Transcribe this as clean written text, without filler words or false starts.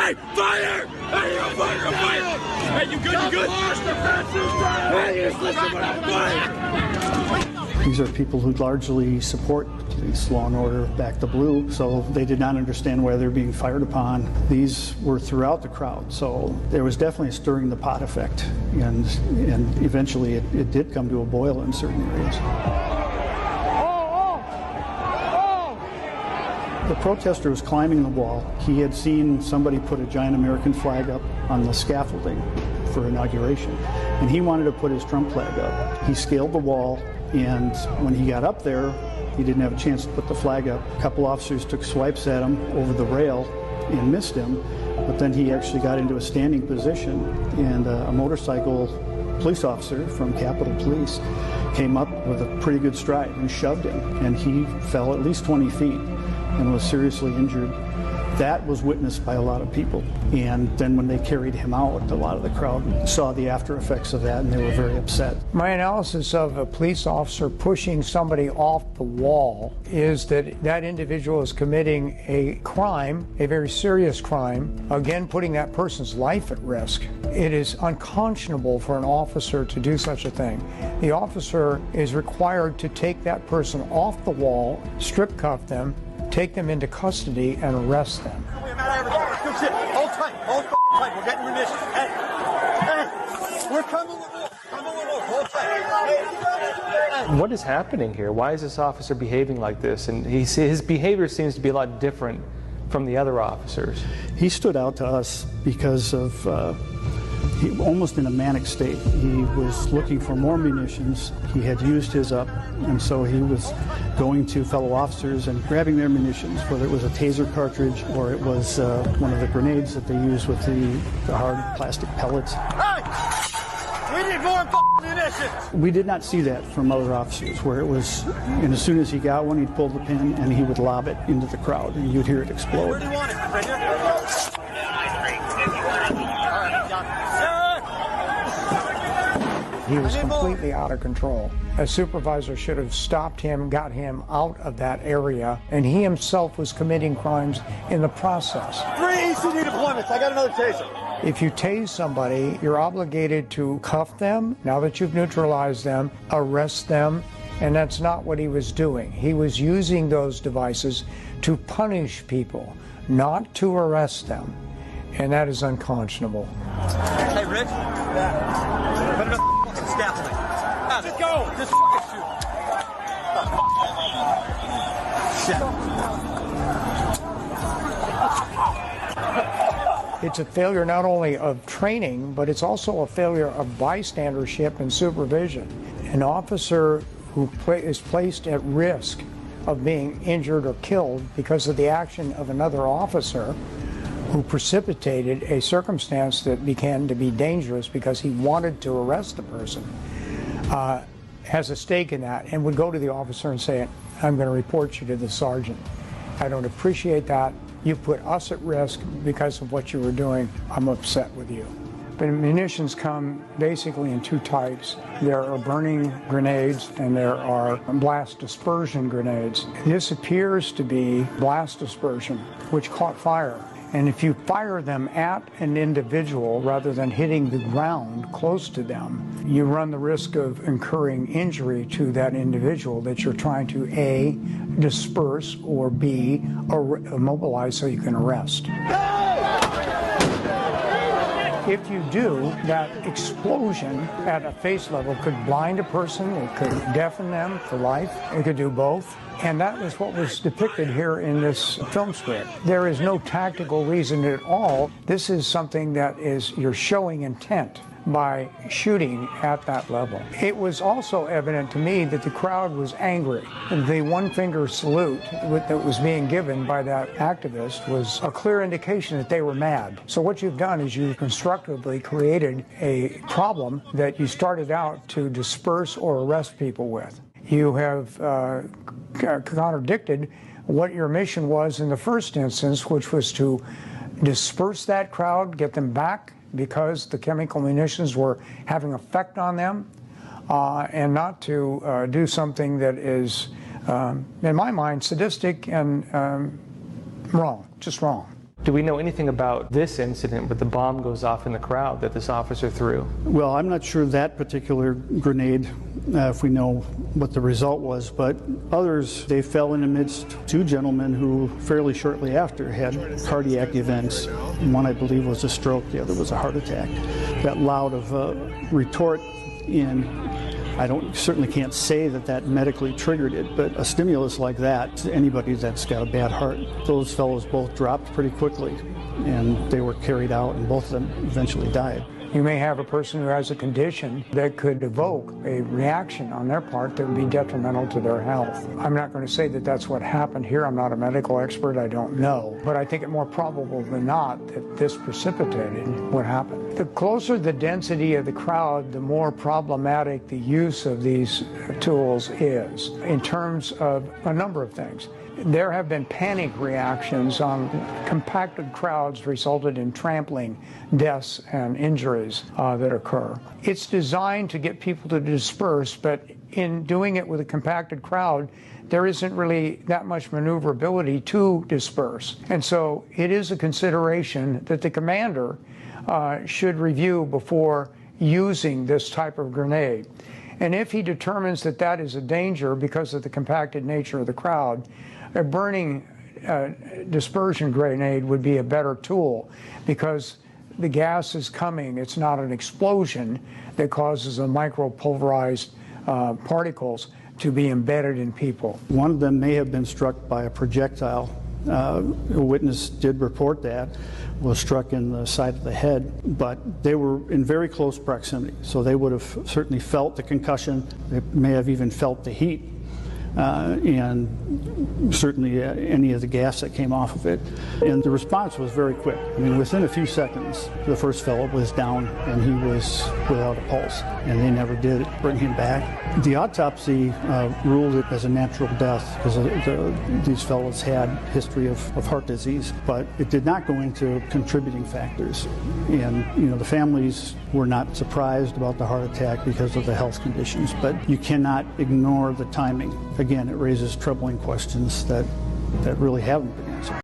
Hey, fire! Hey, you're fire! Fire! Hey, you good? You good? Hey, you just listen when I fire! These are people who largely support police law and order back to blue, so they did not understand why they're being fired upon. These were throughout the crowd, so there was definitely a stirring the pot effect, and eventually it did come to a boil in certain areas. The protester was climbing the wall. He had seen somebody put a giant American flag up on the scaffolding for inauguration, and he wanted to put his Trump flag up. He scaled the wall, and when he got up there, he didn't have a chance to put the flag up. A couple officers took swipes at him over the rail and missed him, but then he actually got into a standing position, and a motorcycle police officer from Capitol Police came up with a pretty good stride and shoved him, and he fell at least 20 feet and was seriously injured. That was witnessed by a lot of people. And then when they carried him out, a lot of the crowd saw the after effects of that, and they were very upset. My analysis of a police officer pushing somebody off the wall is that that individual is committing a crime, a very serious crime, again putting that person's life at risk. It is unconscionable for an officer to do such a thing. The officer is required to take that person off the wall, strip cuff them, take them into custody, and arrest them. Hold tight, hold tight. We're getting munitions. Hey, we're coming. Hold tight. What is happening here? Why is this officer behaving like this? And his behavior seems to be a lot different from the other officers. He stood out to us because of he almost in a manic state. He was looking for more munitions. He had used his up, and so he was going to fellow officers and grabbing their munitions, whether it was a taser cartridge or it was one of the grenades that they use with the hard plastic pellets. Hey! We need more munitions! We did not see that from other officers, where it was, and as soon as he got one, he'd pull the pin and he would lob it into the crowd, and you'd hear it explode. Where do you want it? Right here? He was completely out of control. A supervisor should have stopped him, got him out of that area, and he himself was committing crimes in the process. 3 ECD deployments. I got another taser. If you tase somebody, you're obligated to cuff them, now that you've neutralized them, arrest them, and that's not what he was doing. He was using those devices to punish people, not to arrest them, and that is unconscionable. Hey, Rich? Put him in the scaffolding. Just go! Just shoot. It's a failure not only of training, but it's also a failure of bystandership and supervision. An officer who is placed at risk of being injured or killed because of the action of another officer who precipitated a circumstance that began to be dangerous because he wanted to arrest the person, has a stake in that and would go to the officer and say, I'm going to report you to the sergeant. I don't appreciate that. You put us at risk because of what you were doing. I'm upset with you. But munitions come basically in two types. There are burning grenades and there are blast dispersion grenades. This appears to be blast dispersion, which caught fire. And if you fire them at an individual rather than hitting the ground close to them, you run the risk of incurring injury to that individual that you're trying to A, disperse, or B, immobilize so you can arrest. If you do, that explosion at a face level could blind a person, it could deafen them for life, it could do both. And that is what was depicted here in this film script. There is no tactical reason at all. This is something that is, you're showing intent by shooting at that level. It was also evident to me that the crowd was angry. The one finger salute that was being given by that activist was a clear indication that they were mad. So what you've done is you've constructively created a problem that you started out to disperse or arrest people with. You have contradicted what your mission was in the first instance, which was to disperse that crowd, get them back because the chemical munitions were having effect on them, and not to do something that is, in my mind, sadistic and wrong, just wrong. Do we know anything about this incident where the bomb goes off in the crowd that this officer threw? Well, I'm not sure that particular grenade, if we know what the result was, but others, they fell in amidst two gentlemen who fairly shortly after had cardiac events. One, I believe, was a stroke, the other was a heart attack. That loud of a retort certainly can't say that medically triggered it, but a stimulus like that, anybody that's got a bad heart, those fellows both dropped pretty quickly, and they were carried out, and both of them eventually died. You may have a person who has a condition that could evoke a reaction on their part that would be detrimental to their health. I'm not going to say that that's what happened here. I'm not a medical expert. I don't know. But I think it more probable than not that this precipitated what happened. The closer the density of the crowd, the more problematic the use of these tools is in terms of a number of things. There have been panic reactions on compacted crowds resulted in trampling, deaths, and injuries that occur. It's designed to get people to disperse, but in doing it with a compacted crowd, there isn't really that much maneuverability to disperse. And so it is a consideration that the commander should review before using this type of grenade. And if he determines that that is a danger because of the compacted nature of the crowd, a burning dispersion grenade would be a better tool because the gas is coming. It's not an explosion that causes the micropulverized particles to be embedded in people. One of them may have been struck by a projectile. A witness did report that, was struck in the side of the head, but they were in very close proximity, so they would have certainly felt the concussion. They may have even felt the heat. And certainly any of the gas that came off of it. And the response was very quick. I mean, within a few seconds, the first fellow was down and he was without a pulse, and they never did bring him back. The autopsy ruled it as a natural death because these fellows had a history of heart disease, but it did not go into contributing factors. And, the families were not surprised about the heart attack because of the health conditions, but you cannot ignore the timing. Again, it raises troubling questions that really haven't been